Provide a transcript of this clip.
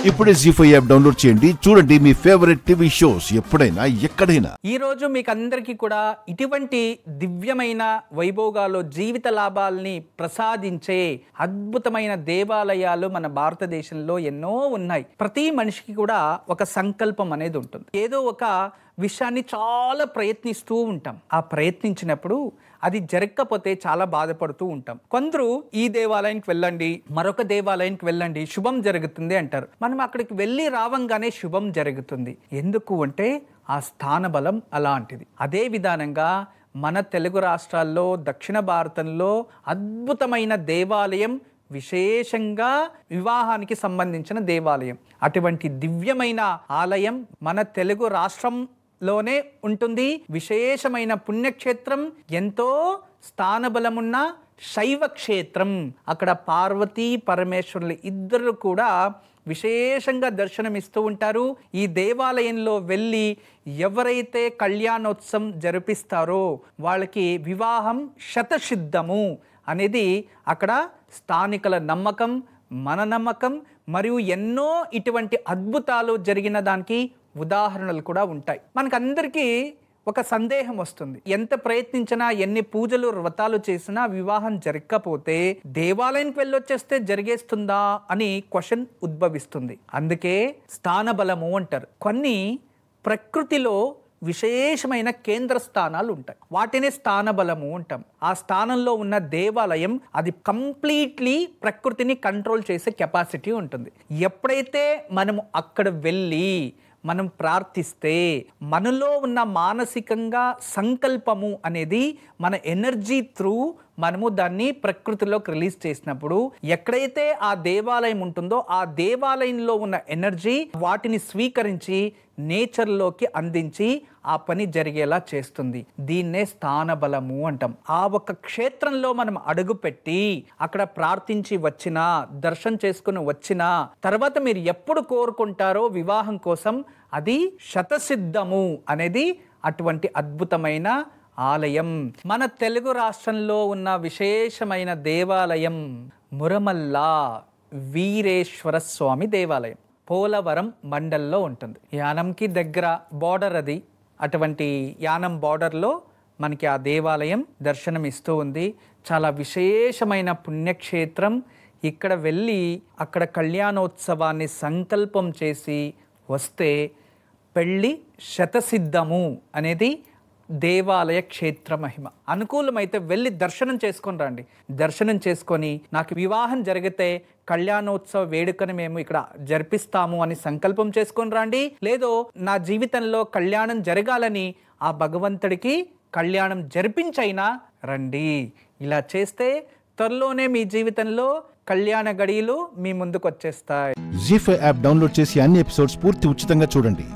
ఇప్పుడే జీ5 app download చేయండి. చూడండి మీ ఫేవరెట్ టీవీ షోస్ ఎప్పుడైనా ఎక్కడైనా. ఈ రోజు మీకు అందరికీ కూడా ఇటువంటి దివ్యమైన వైభోగాలు, జీవిత లాభాలని ప్రసాదించే అద్భుతమైన దేవాలయాలు మన భారతదేశంలో ఎన్నో ఉన్నాయి. ప్రతి మనిషికి కూడా ఒక సంకల్పం అనేది ఉంటుంది. ఏదో ఒక విషయాన్ని చాలా ప్రయత్నిస్తూ ఉంటాం. ఆ ప్రయత్నించినప్పుడు అది జరగకపోతే చాలా బాధపడుతూ ఉంటాం. కొందరు ఈ దేవాలయానికి వెళ్ళండి, మరొక దేవాలయానికి వెళ్ళండి, శుభం జరుగుతుంది అంటారు. మనం అక్కడికి వెళ్ళి రావంగానే శుభం జరుగుతుంది. ఎందుకు అంటే ఆ స్థాన బలం అలాంటిది. అదే విధానంగా మన తెలుగు రాష్ట్రాల్లో, దక్షిణ భారతంలో అద్భుతమైన దేవాలయం, విశేషంగా వివాహానికి సంబంధించిన దేవాలయం. అటువంటి దివ్యమైన ఆలయం మన తెలుగు రాష్ట్రంలోనే ఉంటుంది. విశేషమైన పుణ్యక్షేత్రం, ఎంతో స్థానబలమున్న శైవ క్షేత్రం. అక్కడ పార్వతీ పరమేశ్వరులు ఇద్దరు కూడా విశేషంగా దర్శనమిస్తూ ఉంటారు. ఈ దేవాలయంలో వెళ్ళి ఎవరైతే కళ్యాణోత్సవం జరిపిస్తారో వాళ్ళకి వివాహం శతసిద్ధము అనేది అక్కడ స్థానికుల నమ్మకం, మన నమ్మకం. మరియు ఎన్నో ఇటువంటి అద్భుతాలు జరిగిన దానికి ఉదాహరణలు కూడా ఉంటాయి. మనకందరికీ ఒక సందేహం వస్తుంది. ఎంత ప్రయత్నించినా, ఎన్ని పూజలు వ్రతాలు చేసినా వివాహం జరగకపోతే దేవాలయానికి వెళ్ళొచ్చేస్తే జరిగేస్తుందా అని క్వశ్చన్ ఉద్భవిస్తుంది. అందుకే స్థాన బలము అంటారు. కొన్ని ప్రకృతిలో విశేషమైన కేంద్ర స్థానాలు ఉంటాయి. వాటినే స్థాన బలము అంటాం. ఆ స్థానంలో ఉన్న దేవాలయం అది కంప్లీట్లీ ప్రకృతిని కంట్రోల్ చేసే కెపాసిటీ ఉంటుంది. ఎప్పుడైతే మనము అక్కడ వెళ్ళి మనం ప్రార్థిస్తే మనలో ఉన్న మానసికంగా సంకల్పము అనేది మన ఎనర్జీ త్రూ మనము దాన్ని ప్రకృతిలోకి రిలీజ్ చేసినప్పుడు ఎక్కడైతే ఆ దేవాలయం ఉంటుందో ఆ దేవాలయంలో ఉన్న ఎనర్జీ వాటిని స్వీకరించి నేచర్లోకి అందించి ఆ పని జరిగేలా చేస్తుంది. దీన్నే స్థాన బలము అంటాం. ఆ ఒక క్షేత్రంలో మనం అడుగుపెట్టి అక్కడ ప్రార్థించి వచ్చినా, దర్శనం చేసుకుని వచ్చినా తర్వాత మీరు ఎప్పుడు కోరుకుంటారో వివాహం కోసం అది శతసిద్ధము అనేది అటువంటి అద్భుతమైన ఆలయం. మన తెలుగు రాష్ట్రంలో ఉన్న విశేషమైన దేవాలయం మురమల్ల వీరేశ్వర స్వామి దేవాలయం. పోలవరం మండల్లో ఉంటుంది. యానంకి దగ్గర బార్డర్ అది. అటువంటి యానం బార్డర్లో మనకి ఆ దేవాలయం దర్శనం ఇస్తూ ఉంది. చాలా విశేషమైన పుణ్యక్షేత్రం. ఇక్కడ వెళ్ళి అక్కడ కళ్యాణోత్సవాన్ని సంకల్పం చేసి వస్తే పెళ్ళి శతసిద్ధము అనేది దేవాలయ క్షేత్ర మహిమ. అనుకూలమైతే వెళ్ళి దర్శనం చేసుకొని రండి. దర్శనం చేసుకొని నాకు వివాహం జరిగితే కళ్యాణోత్సవ వేడుకని మేము ఇక్కడ జరిపిస్తాము అని సంకల్పం చేసుకొని రండి. లేదో నా జీవితంలో కళ్యాణం జరగాలని ఆ భగవంతుడికి కళ్యాణం జరిపించైనా రండి. ఇలా చేస్తే త్వరలోనే మీ జీవితంలో కళ్యాణ గడియలు మీ ముందుకు వచ్చేస్తాయి. జీ5 యాప్ డౌన్లోడ్ చేసి అన్ని ఎపిసోడ్స్ పూర్తి ఉచితంగా చూడండి.